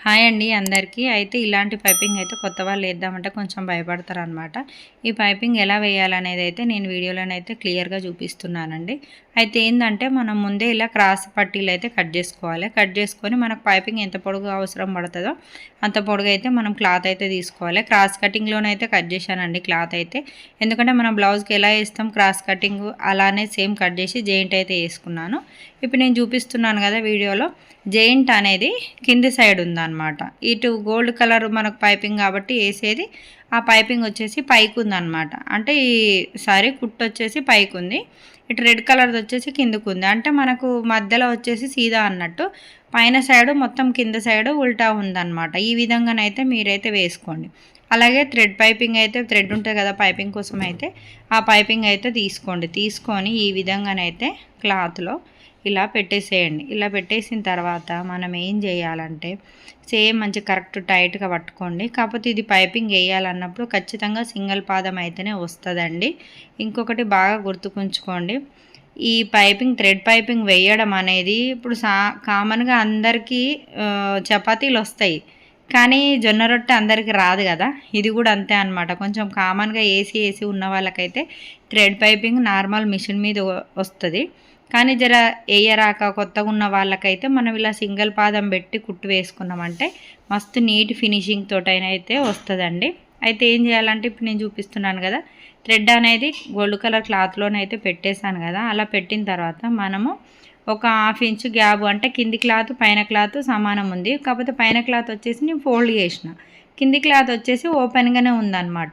Hi అండి అందరికీ. అయితే ఇలాంటి పైపింగ్ అయితే కొత్త వాళ్ళు వేద్దామంటే కొంచెం భయపడతారనమాట. ఈ పైపింగ్ ఎలా వేయాలనేది అయితే నేను వీడియోలోనైతే క్లియర్‌గా చూపిస్తున్నానండి. అయితే ఏందంటే మనం ముందే ఇలా క్రాస్ పట్టీలు అయితే కట్ చేసుకోవాలి. కట్ చేసుకొని మనకు పైపింగ్ ఎంత పొడుగు అవసరం పడుతుందో అంత పొడుగు అయితే మనం క్లాత్ అయితే తీసుకోవాలి. క్రాస్ కటింగ్‌లోనైతే కట్ చేశానండి క్లాత్ అయితే. ఎందుకంటే మనం బ్లౌజ్‌కి ఎలా వేస్తాం క్రాస్ కటింగ్ అలానే సేమ్ కట్ చేసి జెయింట్ అయితే వేసుకున్నాను. ఇప్పుడు నేను చూపిస్తున్నాను కదా వీడియోలో జెయింట్ అనేది కింది సైడ్ ఉందన్నమాట. ఇటు గోల్డ్ కలర్ మనకు పైపింగ్ కాబట్టి వేసేది ఆ పైపింగ్ వచ్చేసి పైకి ఉందన్నమాట. అంటే ఈ సారీ కుట్టు వచ్చేసి పైకి ఉంది, ఇటు రెడ్ కలర్ది వచ్చేసి కిందకు ఉంది. అంటే మనకు మధ్యలో వచ్చేసి సీదా అన్నట్టు పైన సైడు మొత్తం కింద సైడు ఉల్టా ఉందన్నమాట. ఈ విధంగానైతే మీరైతే వేసుకోండి. అలాగే థ్రెడ్ పైపింగ్ అయితే థ్రెడ్ ఉంటుంది కదా పైపింగ్ కోసం అయితే ఆ పైపింగ్ అయితే తీసుకొని ఈ విధంగానైతే క్లాత్లో ఇలా పెట్టేసేయండి. ఇలా పెట్టేసిన తర్వాత మనం ఏం చేయాలంటే సేమ్ మంచి కరెక్ట్ టైట్గా పట్టుకోండి. కాకపోతే ఇది పైపింగ్ వేయాలన్నప్పుడు ఖచ్చితంగా సింగిల్ పాదం అయితేనే వస్తుందండి. ఇంకొకటి బాగా గుర్తుకుంచుకోండి, ఈ పైపింగ్ థ్రెడ్ పైపింగ్ వేయడం అనేది ఇప్పుడు కామన్గా అందరికీ చపాతీలు వస్తాయి, కానీ జొన్న రొట్టె అందరికీ రాదు కదా. ఇది కూడా అంతే అనమాట. కొంచెం కామన్గా ఏసీ ఉన్న వాళ్ళకైతే థ్రెడ్ పైపింగ్ నార్మల్ మిషన్ మీద వస్తుంది, కానీ జర వేయరాక కొత్తగా ఉన్న వాళ్ళకైతే మనం ఇలా సింగిల్ పాదం పెట్టి కుట్టు వేసుకున్నామంటే మస్తు నీట్ ఫినిషింగ్ తోటైనా అయితే వస్తుందండి. అయితే ఏం చేయాలంటే ఇప్పుడు నేను చూపిస్తున్నాను కదా థ్రెడ్ అనేది గోల్డ్ కలర్ క్లాత్లోనైతే పెట్టేశాను కదా. అలా పెట్టిన తర్వాత మనము ఒక 1/2 ఇంచు గ్యాప్, అంటే కింది క్లాత్ పైన క్లాత్ సమానం ఉంది, కాకపోతే పైన క్లాత్ వచ్చేసి నేను ఫోల్డ్ చేసిన, కింది క్లాత్ వచ్చేసి ఓపెన్గానే ఉందన్నమాట.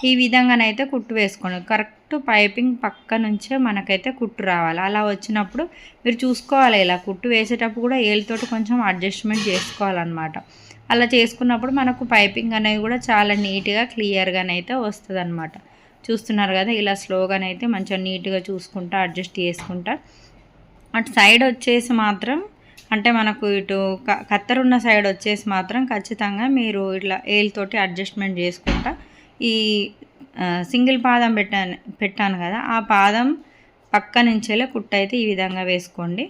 ఈ విధంగానైతే కుట్టు వేసుకోండి. కరెక్ట్ పైపింగ్ పక్క నుంచే మనకైతే కుట్టు రావాలి. అలా వచ్చినప్పుడు మీరు చూసుకోవాలి, ఇలా కుట్టు వేసేటప్పుడు కూడా ఏళ్ళతోటి కొంచెం అడ్జస్ట్మెంట్ చేసుకోవాలన్నమాట. అలా చేసుకున్నప్పుడు మనకు పైపింగ్ అనేది కూడా చాలా నీట్గా క్లియర్గానైతే వస్తుంది అనమాట. చూస్తున్నారు కదా, ఇలా స్లోగానైతే మంచిగా నీట్గా చూసుకుంటా అడ్జస్ట్ చేసుకుంటా అటు సైడ్ వచ్చేసి మాత్రం, అంటే మనకు ఇటు కత్తరున్న సైడ్ వచ్చేసి మాత్రం ఖచ్చితంగా మీరు ఇట్లా ఏళ్ళతోటి అడ్జస్ట్మెంట్ చేసుకుంటా ఈ సింగిల్ పాదం పెట్టాను కదా ఆ పాదం పక్క నుంచేలే కుట్టు అయితే ఈ విధంగా వేసుకోండి.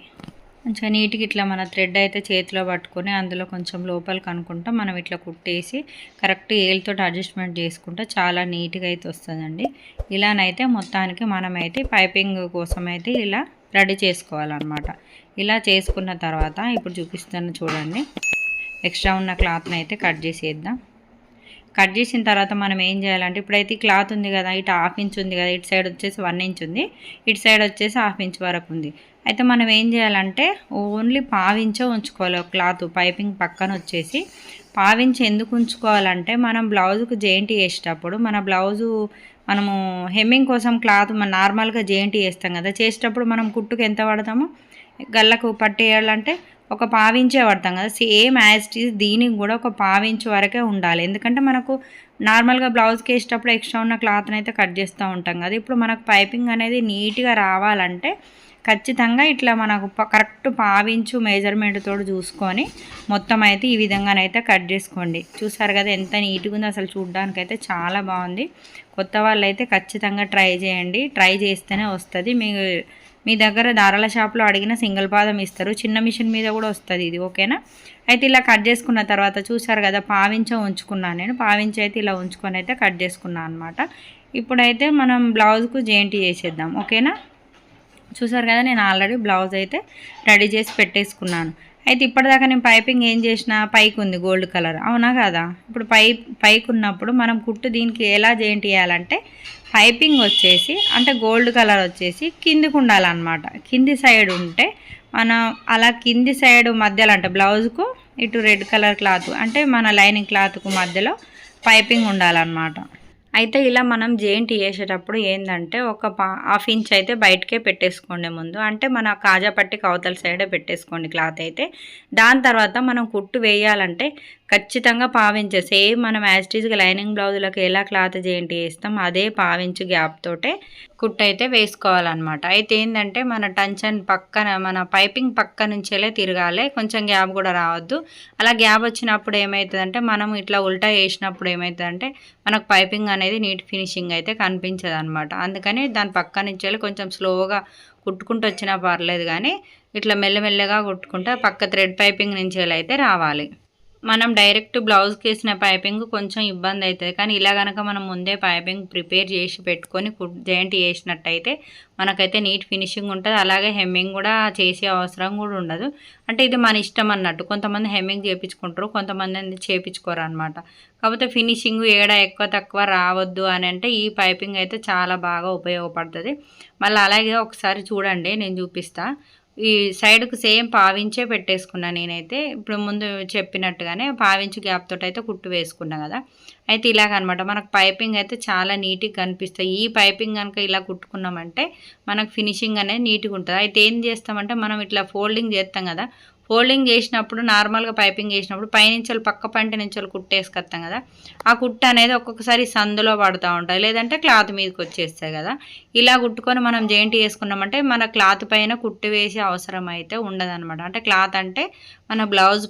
మంచిగా నీట్గా ఇట్లా మన థ్రెడ్ అయితే చేతిలో పట్టుకొని అందులో కొంచెం లోపలికి అనుకుంటా మనం ఇట్లా కుట్టేసి కరెక్ట్ ఏళ్ళతో అడ్జస్ట్మెంట్ చేసుకుంటా చాలా నీట్గా అయితే వస్తుందండి. ఇలానైతే మొత్తానికి మనమైతే పైపింగ్ కోసం అయితే ఇలా రెడీ చేసుకోవాలన్నమాట. ఇలా చేసుకున్న తర్వాత ఇప్పుడు చూపిస్తాను చూడండి, ఎక్స్ట్రా ఉన్న క్లాత్ని అయితే కట్ చేసేద్దాం. కట్ చేసిన తర్వాత మనం ఏం చేయాలంటే ఇప్పుడైతే క్లాత్ ఉంది కదా, ఇటు 1/2 ఇంచ్ ఉంది కదా, ఇటు సైడ్ వచ్చేసి 1 ఇంచ్ ఉంది, ఇటు సైడ్ వచ్చేసి 1/2 ఇంచ్ వరకు ఉంది. అయితే మనం ఏం చేయాలంటే ఓన్లీ 1/2 ఇంచే ఉంచుకోవాలి క్లాత్ పైపింగ్ పక్కన వచ్చేసి. 1/2 ఇంచ్ ఎందుకు ఉంచుకోవాలంటే మనం బ్లౌజుకు జెయింట్ వేసేటప్పుడు మన బ్లౌజు మనము హెమ్మింగ్ కోసం క్లాత్ మనం నార్మల్గా జెయింట్ వేస్తాం కదా, చేసేటప్పుడు మనం కుట్టుకు ఎంత పడతామో గల్లకు పట్టేయాలంటే ఒక 1/2 ఇంచే పడతాం కదా. సేమ్ యాజ్ ఇట్ ఈజ్ దీనికి కూడా ఒక 1/2 ఇంచ్ వరకే ఉండాలి. ఎందుకంటే మనకు నార్మల్గా బ్లౌజ్కి వేసేటప్పుడు ఎక్స్ట్రా ఉన్న క్లాత్ని అయితే కట్ చేస్తూ ఉంటాం కదా. ఇప్పుడు మనకు పైపింగ్ అనేది నీట్గా రావాలంటే ఖచ్చితంగా ఇట్లా మనకు కరెక్ట్ 1/2 ఇంచు మెజర్మెంట్ తోటి చూసుకొని మొత్తం అయితే ఈ విధంగానైతే కట్ చేసుకోండి. చూసారు కదా ఎంత నీట్గా ఉందో, అసలు చూడడానికైతే చాలా బాగుంది. కొత్త వాళ్ళు అయితే ఖచ్చితంగా ట్రై చేయండి, ట్రై చేస్తేనే వస్తుంది. మీ దగ్గర దారాల షాప్లో అడిగిన సింగిల్ పాదం ఇస్తారు, చిన్న మిషన్ మీద కూడా వస్తుంది ఇది, ఓకేనా. అయితే ఇలా కట్ చేసుకున్న తర్వాత చూసారు కదా 1/2 ఇంచు ఉంచుకున్నాను నేను, 1/2 ఇంచు అయితే ఇలా ఉంచుకొని అయితే కట్ చేసుకున్నాను అనమాట. ఇప్పుడైతే మనం బ్లౌజ్కు జెయింట్ చేసేద్దాం, ఓకేనా. చూసారు కదా నేను ఆల్రెడీ బ్లౌజ్ అయితే రెడీ చేసి పెట్టేసుకున్నాను. అయితే ఇప్పటిదాకా నేను పైపింగ్ ఏం చేసిన పైకి ఉంది గోల్డ్ కలర్, అవునా కదా. ఇప్పుడు పైకి ఉన్నప్పుడు మనం కుట్టు దీనికి ఎలా జెయింట్ చేయాలంటే పైపింగ్ వచ్చేసి అంటే గోల్డ్ కలర్ వచ్చేసి కిందికి ఉండాలన్నమాట. కింది సైడ్ ఉంటే మనం అలా కింది సైడ్ మధ్యలో అంటే బ్లౌజ్కు ఇటు రెడ్ కలర్ క్లాత్ అంటే మన లైనింగ్ క్లాత్కు మధ్యలో పైపింగ్ ఉండాలన్నమాట. అయితే ఇలా మనం జెయింట్ చేసేటప్పుడు ఏంటంటే ఒక 1/2 ఇంచ్ అయితే బయటకే పెట్టేసుకోండి ముందు, అంటే మన కాజా పట్టికి అవతల సైడే పెట్టేసుకోండి క్లాత్ అయితే. దాని తర్వాత మనం కుట్టు వేయాలంటే ఖచ్చితంగా 1/2 ఇంచ్ సేమ్ మనం యాజ్ ఇట్ ఈజ్గా లైనింగ్ బ్లౌజులకు ఎలా క్లాత్ జెయింట్ చేస్తాం అదే 1/2 ఇంచ్ గ్యాప్ తోటే కుట్టు అయితే వేసుకోవాలన్నమాట. అయితే ఏంటంటే మన టంచన్ పక్కన మన పైపింగ్ పక్క నుంచేలే తిరగాలి, కొంచెం గ్యాప్ కూడా రావద్దు. అలా గ్యాప్ వచ్చినప్పుడు ఏమవుతుందంటే మనం ఇట్లా ఉల్టా వేసినప్పుడు ఏమవుతుందంటే మనకు పైపింగ్ అనేది నీట్ ఫినిషింగ్ అయితే కనిపించదు అనమాట. అందుకని దాని పక్క నుంచి కొంచెం స్లోగా కుట్టుకుంటూ వచ్చినా పర్లేదు, కానీ ఇట్లా మెల్లమెల్లగా కుట్టుకుంటా పక్క థ్రెడ్ పైపింగ్ నుంచి అయితే రావాలి. మనం డైరెక్ట్ బ్లౌజ్కి వేసిన పైపింగ్ కొంచెం ఇబ్బంది అవుతుంది. కానీ ఇలా కనుక మనం ముందే పైపింగ్ ప్రిపేర్ చేసి పెట్టుకొని జాయింట్ చేసినట్టయితే మనకైతే నీట్ ఫినిషింగ్ ఉంటుంది. అలాగే హెమ్మింగ్ కూడా చేసే అవసరం కూడా ఉండదు. అంటే ఇది మన ఇష్టం అన్నట్టు. కొంతమంది హెమ్మింగ్ చేయించుకుంటారు, కొంతమంది చేయించుకోరు అనమాట. కాకపోతే ఫినిషింగ్ ఏడా ఎక్కువ తక్కువ రావద్దు అని అంటే ఈ పైపింగ్ అయితే చాలా బాగా ఉపయోగపడుతుంది. మళ్ళీ అలాగే ఒకసారి చూడండి, నేను చూపిస్తాను. ఈ సైడ్కు సేమ్ పావించే పెట్టేసుకున్నాను నేనైతే. ఇప్పుడు ముందు చెప్పినట్టుగానే పావించి గ్యాప్ తోటి అయితే కుట్టు వేసుకున్నా కదా. అయితే ఇలాగనమాట మనకు పైపింగ్ అయితే చాలా నీట్గా కనిపిస్తాయి. ఈ పైపింగ్ కనుక ఇలా కుట్టుకున్నామంటే మనకు ఫినిషింగ్ అనేది నీట్గా ఉంటుంది. అయితే ఏం చేస్తామంటే మనం ఇట్లా ఫోల్డింగ్ చేస్తాం కదా, ఫోల్డింగ్ చేసినప్పుడు నార్మల్గా పైపింగ్ చేసినప్పుడు పైనుంచి పక్క పంట నుంచి కుట్టేసుకొస్తాం కదా, ఆ కుట్ట అనేది ఒక్కొక్కసారి సందులో పడుతూ ఉంటుంది, లేదంటే క్లాత్ మీదకి వచ్చేస్తాయి కదా. ఇలా కుట్టుకొని మనం జాయింట్ చేసుకున్నామంటే మన క్లాత్ పైన కుట్టు వేసే అవసరం అయితే ఉండదన్నమాట. అంటే క్లాత్ అంటే మన బ్లౌజ్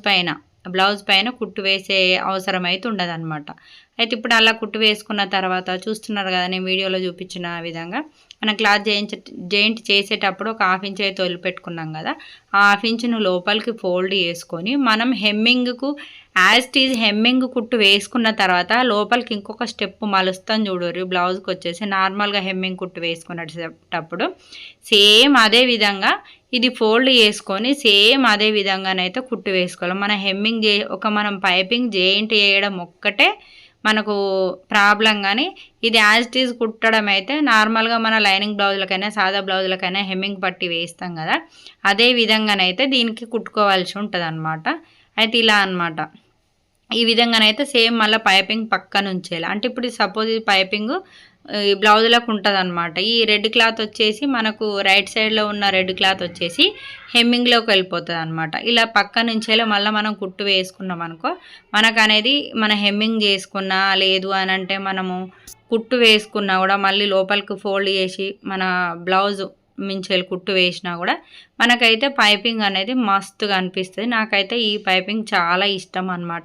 పైన కుట్టు వేసే అవసరం అయితే ఉండదన్నమాట. అయితే ఇప్పుడు అలా కుట్టు వేసుకున్న తర్వాత చూస్తున్నారు కదా, నేను వీడియోలో చూపించిన విధంగా మనం క్లాత్ జాయింట్ చేసేటప్పుడు ఒక 1/2 ఇంచ్ అయితే వదిలిపెట్టుకున్నాం కదా, ఆ 1/2 ఇంచును లోపలికి ఫోల్డ్ చేసుకొని మనం హెమ్మింగ్కు హెమ్మింగ్ కుట్టు వేసుకున్న తర్వాత లోపలికి ఇంకొక స్టెప్ మలుస్తాం చూడరు. బ్లౌజ్కి వచ్చేసి నార్మల్గా హెమ్మింగ్ కుట్టు వేసుకునేటప్పుడు సేమ్ అదే విధంగా ఇది ఫోల్డ్ చేసుకొని సేమ్ అదే విధంగానైతే కుట్టు వేసుకోవాలి. మన హెమ్మింగ్ మనం పైపింగ్ జాయింట్ చేయడం ఒక్కటే మనకు ప్రాబ్లం, కానీ ఇది యాజ్ ఇట్ ఈజ్ కుట్టడం అయితే నార్మల్గా మన లైనింగ్ బ్లౌజులకైనా సాదా బ్లౌజులకైనా హెమ్మింగ్ పట్టి వేస్తాం కదా, అదే విధంగానైతే దీనికి కుట్టుకోవాల్సి ఉంటుంది అనమాట. అయితే ఇలా అనమాట, ఈ విధంగానైతే సేమ్ మళ్ళీ పైపింగ్ పక్కన ఉంచేయాలి. అంటే ఇప్పుడు సపోజ్ ఈ పైపింగ్ ఈ బ్లౌజులకు ఉంటుంది అనమాట. ఈ రెడ్ క్లాత్ వచ్చేసి మనకు రైట్ సైడ్లో ఉన్న రెడ్ క్లాత్ వచ్చేసి హెమ్మింగ్లోకి వెళ్ళిపోతుంది అనమాట. ఇలా పక్క నుంచేలా మళ్ళీ మనం కుట్టు వేసుకున్నాం అనుకో, మనకు అనేది మన హెమ్మింగ్ చేసుకున్నా లేదు అని అంటే మనము కుట్టు వేసుకున్నా కూడా మళ్ళీ లోపలికి ఫోల్డ్ చేసి మన బ్లౌజు మించెలు కుట్టు వేసినా కూడా మనకైతే పైపింగ్ అనేది మస్తుగా అనిపిస్తుంది. నాకైతే ఈ పైపింగ్ చాలా ఇష్టం అనమాట.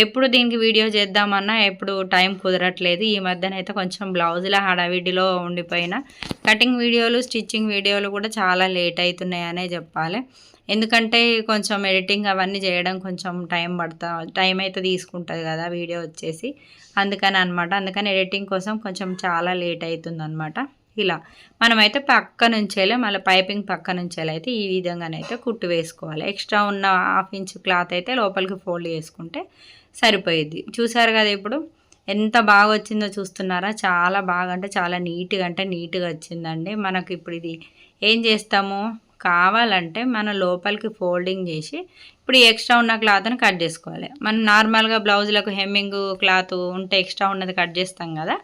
ఎప్పుడు దీనికి వీడియో చేద్దామన్నా ఎప్పుడు టైం కుదరట్లేదు. ఈ మధ్యనైతే కొంచెం బ్లౌజుల హడావిడిలో ఉండిపోయిన కటింగ్ వీడియోలు స్టిచ్చింగ్ వీడియోలు కూడా చాలా లేట్ అవుతున్నాయనే చెప్పాలి. ఎందుకంటే కొంచెం ఎడిటింగ్ అవన్నీ చేయడం కొంచెం టైం అయితే తీసుకుంటుంది కదా వీడియో వచ్చేసి, అందుకని అనమాట. అందుకని ఎడిటింగ్ కోసం కొంచెం చాలా లేట్ అవుతుంది అనమాట. ఇలా మనమైతే పక్క నుంచేలే మళ్ళీ పైపింగ్ పక్క నుంచేలా అయితే ఈ విధంగానైతే కుట్టు వేసుకోవాలి. ఎక్స్ట్రా ఉన్న 1/2 ఇంచ్ క్లాత్ అయితే లోపలికి ఫోల్డ్ చేసుకుంటే సరిపోయిద్ది. చూసారు కదా ఇప్పుడు ఎంత బాగా వచ్చిందో చూస్తున్నారా, చాలా బాగా అంటే చాలా నీట్గా వచ్చిందండి. మనకు ఇప్పుడు ఇది ఏం చేస్తాము, కావాలంటే మన లోపలికి ఫోల్డింగ్ చేసి ఇప్పుడు ఎక్స్ట్రా ఉన్న క్లాత్ని కట్ చేసుకోవాలి. మనం నార్మల్గా బ్లౌజులకు హెమ్మింగ్ క్లాత్ ఉంటే ఎక్స్ట్రా ఉన్నది కట్ చేస్తాం కదా,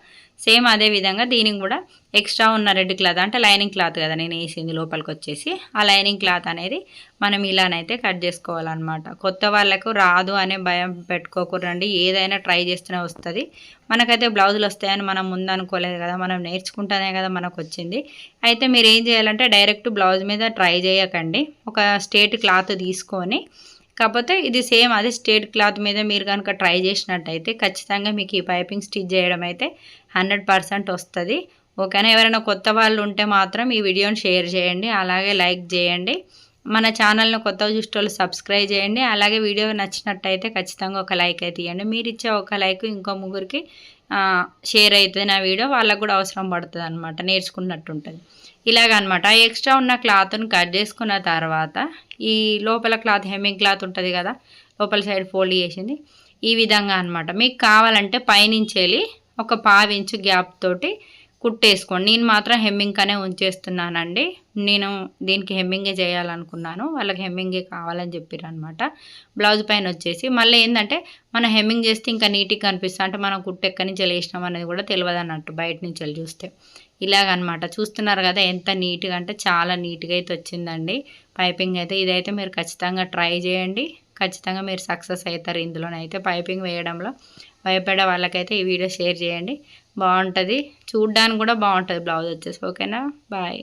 సేమ్ అదే విధంగా దీనికి కూడా ఎక్స్ట్రా ఉన్న రెడ్ క్లాత్ అంటే లైనింగ్ క్లాత్ కదా నేను వేసింది లోపలికి వచ్చేసి, ఆ లైనింగ్ క్లాత్ అనేది మనం ఇలానైతే కట్ చేసుకోవాలన్నమాట. కొత్త వాళ్ళకు రాదు అనే భయం పెట్టుకోకూడదండి, ఏదైనా ట్రై చేస్తూనే వస్తుంది. మనకైతే బ్లౌజులు వస్తాయని మనం ముందు అనుకోలేదు కదా, మనం నేర్చుకుంటానే కదా మనకు వచ్చింది. అయితే మీరు ఏం చేయాలంటే డైరెక్ట్ బ్లౌజ్ మీద ట్రై చేయకండి, ఒక స్ట్రేట్ క్లాత్ తీసుకొని, కాకపోతే ఇది సేమ్ అదే స్ట్రేట్ క్లాత్ మీద మీరు కనుక ట్రై చేసినట్టయితే ఖచ్చితంగా మీకు ఈ పైపింగ్ స్టిచ్ చేయడం అయితే 100% వస్తుంది. ఓకేనా. ఎవరైనా కొత్త వాళ్ళు ఉంటే మాత్రం ఈ వీడియోని షేర్ చేయండి, అలాగే లైక్ చేయండి. మన ఛానల్ని కొత్తగా చూసేవాళ్ళు సబ్స్క్రైబ్ చేయండి. అలాగే వీడియో నచ్చినట్టయితే ఖచ్చితంగా ఒక లైక్ అయితే ఇవ్వండి. మీరు ఇచ్చే ఒక లైక్ ఇంకో ముగ్గురికి షేర్ అవుతుంది నా వీడియో, వాళ్ళకు కూడా అవసరం పడుతుంది అనమాట, నేర్చుకున్నట్టు ఉంటుంది. ఇలాగనమాట ఎక్స్ట్రా ఉన్న క్లాత్ని కట్ చేసుకున్న తర్వాత ఈ లోపల క్లాత్ హెమ్మింగ్ క్లాత్ ఉంటుంది కదా, లోపల సైడ్ ఫోల్డ్ చేసింది ఈ విధంగా అనమాట. మీకు కావాలంటే పైనుంచి వెళ్ళి ఒక 1/2 ఇంచు గ్యాప్ తోటి కుట్టేసుకోండి. నేను మాత్రం హెమ్మింగ్గానే ఉంచేస్తున్నానండి. నేను దీనికి హెమ్మింగే చేయాలనుకున్నాను, వాళ్ళకి హెమ్మింగే కావాలని చెప్పారు అనమాట. బ్లౌజ్ పైన వచ్చేసి మళ్ళీ ఏంటంటే మనం హెమ్మింగ్ చేస్తే ఇంకా నీట్గా కనిపిస్తుంది, అంటే మనం కుట్టు ఎక్కడి నుంచి వేసినాం అనేది కూడా తెలియదు అన్నట్టు బయట నుంచి వెళ్ళి చూస్తే. ఇలాగనమాట చూస్తున్నారు కదా ఎంత నీట్గా అంటే చాలా నీట్గా అయితే వచ్చిందండి పైపింగ్ అయితే. ఇదైతే మీరు ఖచ్చితంగా ట్రై చేయండి, ఖచ్చితంగా మీరు సక్సెస్ అవుతారు ఇందులోనైతే. పైపింగ్ వేయడంలో భయపడే వాళ్ళకైతే ఈ వీడియో షేర్ చేయండి, బాగుంటుంది, చూడ్డానికి కూడా బాగుంటుంది బ్లౌజ్ వచ్చేసి. ఓకేనా, బాయ్.